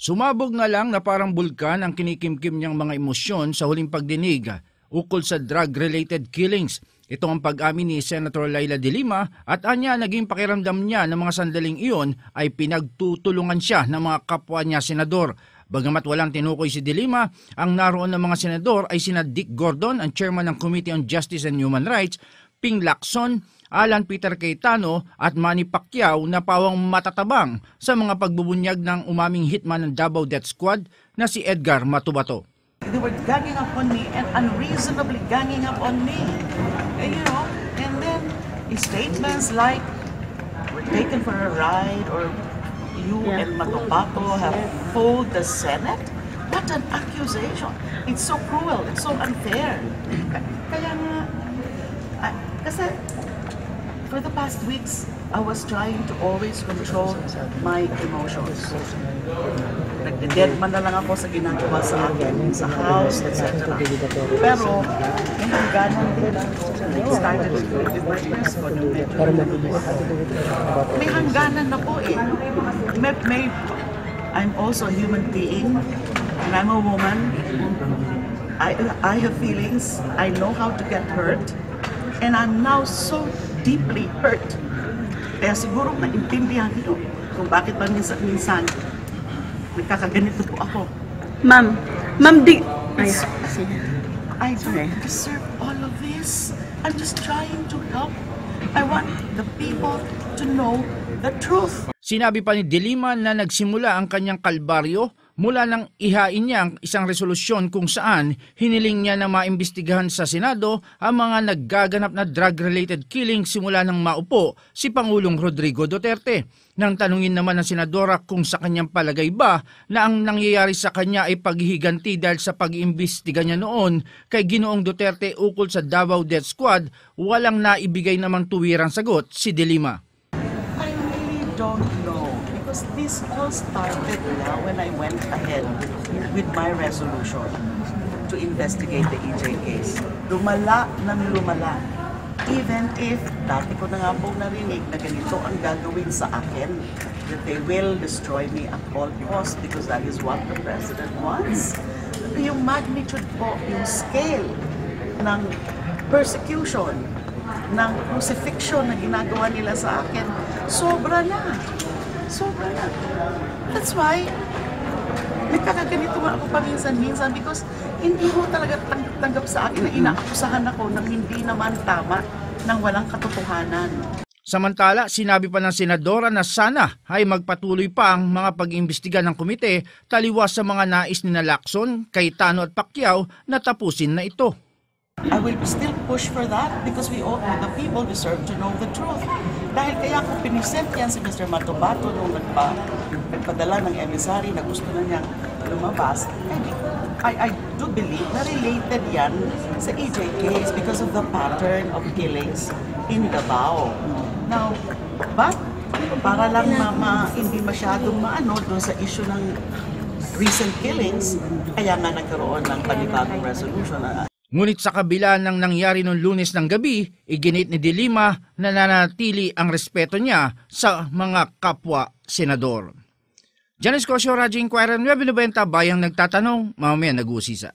Sumabog na lang na parang bulkan ang kinikimkim niyang mga emosyon sa huling pagdinig ukol sa drug-related killings. Ito ang pag-amin ni Senator Laila De Lima at anya naging pakiramdam niya ng mga sandaling iyon ay pinagtutulungan siya ng mga kapwa niya senador. Bagamat walang tinukoy si De Lima, ang naroon ng mga senador ay sina Dick Gordon, ang chairman ng Committee on Justice and Human Rights, Ping Lacson, Alan Peter Cayetano at Manny Pacquiao na pawang matatabang sa mga pagbubunyag ng umaming hitman ng Davao Death Squad na si Edgar Matubato. They were ganging up on me and unreasonably ganging up on me. And, and then statements like, we're taken for a ride, or you and Matubato have fooled the Senate. What an accusation. It's so cruel. It's so unfair. Kaya nga, kasi for the past weeks, I was trying to always control my emotions. Nagde-deadman na lang ako sa ginagawa sa akin, sa house, etc. Pero, may hangganan din. Started with my press ko. May hangganan na po eh. I'm also a human being, and I'm a woman. I have feelings. I know how to get hurt. And I'm now so deeply hurt. Kaya siguro naintindihan nyo kung bakit ba minsan nagkakaganito po ako. Ma'am, I don't deserve all of this. I'm just trying to help. I want the people to know the truth. Sinabi pa ni De Lima na nagsimula ang kanyang kalbaryo mula nang ihain niya ang isang resolusyon kung saan hiniling niya na maimbestigahan sa Senado ang mga naggaganap na drug-related killing simula nang maupo si Pangulong Rodrigo Duterte. Nang tanungin naman ng senadora kung sa kanyang palagay ba na ang nangyayari sa kanya ay paghihiganti dahil sa pag-imbestiga niya noon kay Ginoong Duterte ukol sa Davao Death Squad, walang naibigay namang tuwirang sagot si De Lima. I really don't know. Because this all started now when I went ahead with my resolution to investigate the EJ case. Lumala ng lumala. Even if dati ko na nga pong narinig na ganito ang gagawin sa akin, that they will destroy me at all costs because that is what the President wants. Yung magnitude po, yung scale ng persecution, ng crucifixion na ginagawa nila sa akin, sobra na. Sobra na. That's why, nagkakaganito nga ako paminsan-minsan because hindi mo talaga tanggap sa akin na inaakusahan ako ng hindi naman tama, ng walang katotohanan. Samantala, sinabi pa ng senadora na sana ay magpatuloy pa ang mga pag-iimbestiga ng komite taliwas sa mga nais ni Lacson, Cayetano at Pacquiao na tapusin na ito. I will still push for that because the people deserve to know the truth. Dahil kaya kung pinisent yan si Mr. Matubato nung nagpadala ng emissary na gusto na niyang lumabas, I do believe na related yan sa EJ case because of the pattern of killings in Davao. Now, but para lang hindi masyadong maano doon sa issue ng recent killings, kaya nga nagkaroon ng panibagong resolution. Ngunit sa kabila ng nangyari noong Lunes ng gabi, iginit ni De Lima na nanatili ang respeto niya sa mga kapwa senador. Janice Cosio, Radyo Inquirer, 990, bayang nagtatanong, mamaya nag-uusisa.